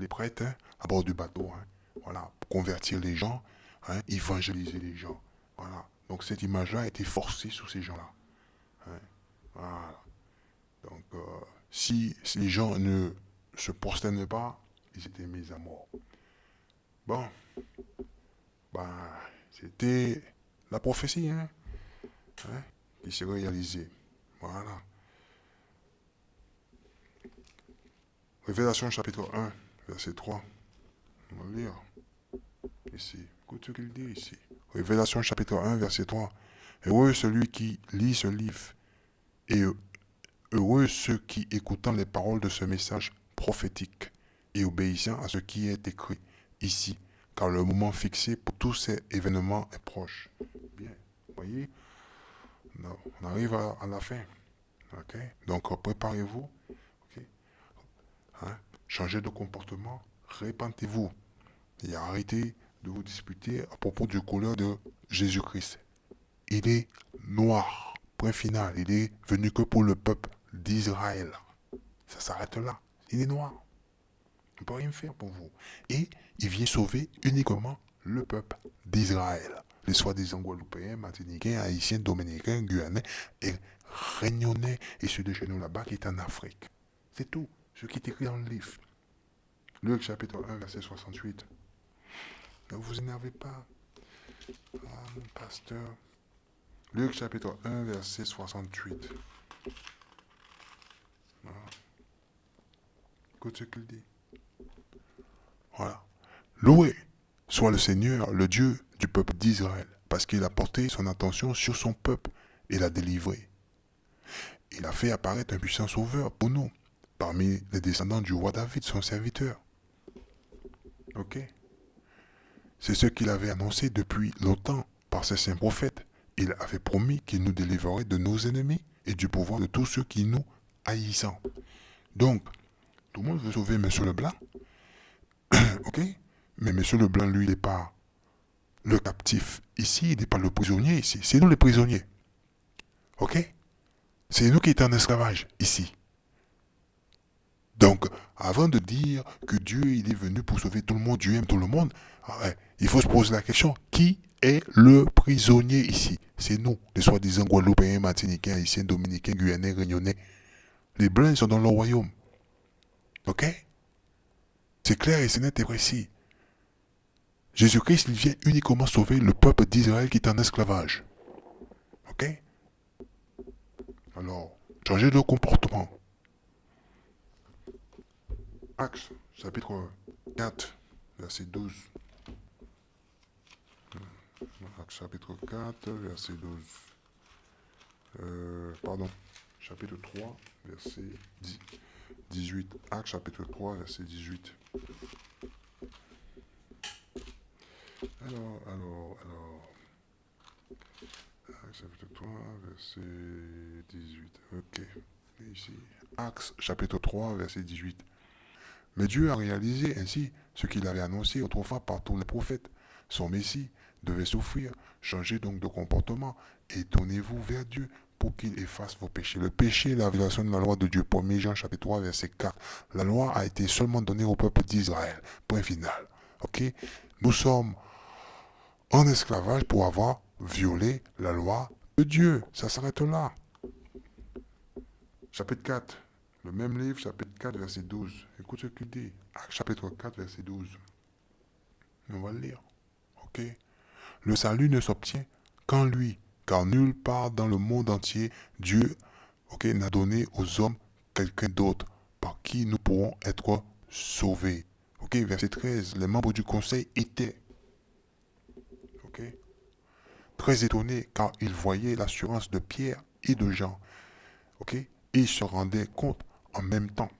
S1: les prêtres hein, à bord du bateau. Hein, voilà, pour convertir les gens, hein, évangéliser les gens. Voilà. Donc cette image-là a été forcée sur ces gens-là. Hein, voilà. Donc si les gens ne se prosternaient pas, ils étaient mis à mort. Bon, ben, c'était la prophétie hein, hein, qui s'est réalisée. Voilà. Révélation chapitre 1, verset 3. On va lire ici. Écoute ce qu'il dit ici. Révélation chapitre 1, verset 3. Heureux celui qui lit ce livre et heureux ceux qui, écoutant les paroles de ce message prophétique et obéissant à ce qui est écrit ici, car le moment fixé pour tous ces événements est proche. Bien, vous voyez, on arrive à la fin. Ok, donc préparez-vous. Ok, hein? Changez de comportement, répentez-vous et arrêtez de vous disputer à propos du couleur de Jésus-Christ. Il est noir. Point final. Il est venu que pour le peuple d'Israël. Ça s'arrête là. Il est noir. On ne peut rien faire pour vous. Et il vient sauver uniquement le peuple d'Israël. Les soi-disant Guadeloupéens, Martiniquais, Haïtiens, Dominicains, Guyanais et Réunionnais et ceux de chez nous là-bas qui est en Afrique. C'est tout. Ce qui est écrit dans le livre. Luc chapitre 1, verset 68. Ne vous énervez pas. Ah, mon pasteur. Luc chapitre 1, verset 68. Voilà. Écoute ce qu'il dit. Voilà. Loué soit le Seigneur, le Dieu du peuple d'Israël, parce qu'il a porté son attention sur son peuple et l'a délivré. Il a fait apparaître un puissant sauveur pour nous, parmi les descendants du roi David, son serviteur. Ok? C'est ce qu'il avait annoncé depuis longtemps par ses saints prophètes. Il avait promis qu'il nous délivrerait de nos ennemis et du pouvoir de tous ceux qui nous haïssent. Donc, tout le monde veut sauver Monsieur Leblanc. Ok? Mais Monsieur Leblanc, lui, il n'est pas le captif. Ici, il n'est pas le prisonnier ici. C'est nous les prisonniers. Ok? C'est nous qui sommes en esclavage ici. Donc, avant de dire que Dieu il est venu pour sauver tout le monde, Dieu aime tout le monde, il faut se poser la question, qui est le prisonnier ici? C'est nous, les soi-disant Guadeloupéens, Martiniquais, Haïtiens, Dominicains, Guyanais, Réunionnais. Les Blancs sont dans leur royaume. Ok? C'est clair et c'est net et précis. Jésus-Christ, il vient uniquement sauver le peuple d'Israël qui est en esclavage. Ok? Alors, changez de comportement. Actes, chapitre 4, verset 12. Actes, chapitre 4, verset 12. Pardon, chapitre 3, verset 18. Actes, chapitre 3, verset 18. Alors. Actes, chapitre 3, verset 18. Ok. Ici. Actes, chapitre 3, verset 18. Mais Dieu a réalisé ainsi ce qu'il avait annoncé autrefois par tous les prophètes. Son Messie devait souffrir, changez donc de comportement et tournez-vous vers Dieu pour qu'il efface vos péchés. Le péché est la violation de la loi de Dieu. 1 Jean chapitre 3 verset 4. La loi a été seulement donnée au peuple d'Israël. Point final. Ok? Nous sommes en esclavage pour avoir violé la loi de Dieu. Ça s'arrête là. Chapitre 4. Le même livre, chapitre 4, verset 12. Écoute ce qu'il dit. Chapitre 4, verset 12. On va le lire. Ok? Le salut ne s'obtient qu'en lui, car nulle part dans le monde entier, Dieu n'a donné aux hommes quelqu'un d'autre par qui nous pourrons être sauvés. Ok, verset 13, les membres du conseil étaient, ok, très étonnés car ils voyaient l'assurance de Pierre et de Jean. Ok, et ils se rendaient compte en même temps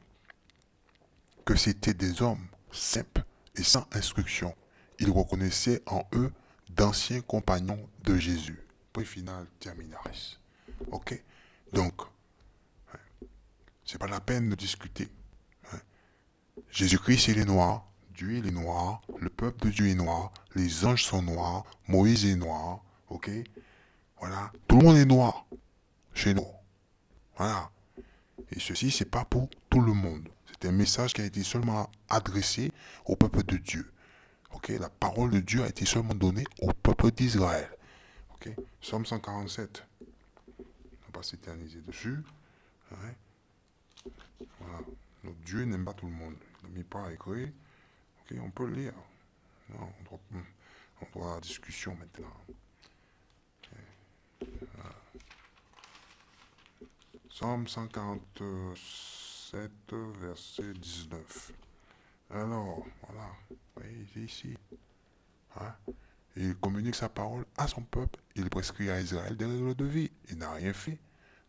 S1: que c'étaient des hommes simples et sans instruction. Ils reconnaissaient en eux d'anciens compagnons de Jésus. Point final, terminaris. Ok, donc, c'est pas la peine de discuter. Jésus-Christ, il est noir, Dieu il est noir, le peuple de Dieu est noir, les anges sont noirs, Moïse est noir, ok? Voilà, tout le monde est noir chez nous. Voilà. Et ceci, c'est pas pour tout le monde. C'est un message qui a été seulement adressé au peuple de Dieu. Ok? La parole de Dieu a été seulement donnée au peuple d'Israël. Ok? Psaume 147. On va pas s'éterniser dessus. Ouais. Voilà. Donc Dieu n'aime pas tout le monde. Il n'a mis pas à écrire. Ok, on peut le lire. Non, on doit discussion maintenant. Psaume 147, verset 19. Alors, voilà, oui, c'est ici. Hein? Il communique sa parole à son peuple. Il prescrit à Israël des règles de vie. Il n'a rien fait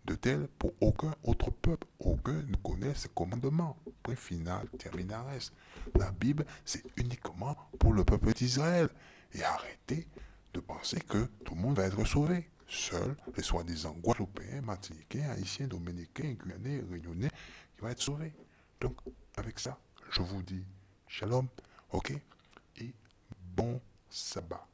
S1: de tel pour aucun autre peuple. Aucun ne connaît ses commandements. Point final, terminares. La Bible, c'est uniquement pour le peuple d'Israël. Et arrêtez de penser que tout le monde va être sauvé. Seuls les soi-disant Guadeloupéens, Martiniquais, Haïtiens, Dominicains, Guyanais, Réunionnais qui vont être sauvés. Donc, avec ça, je vous dis shalom, ok, et bon sabbat.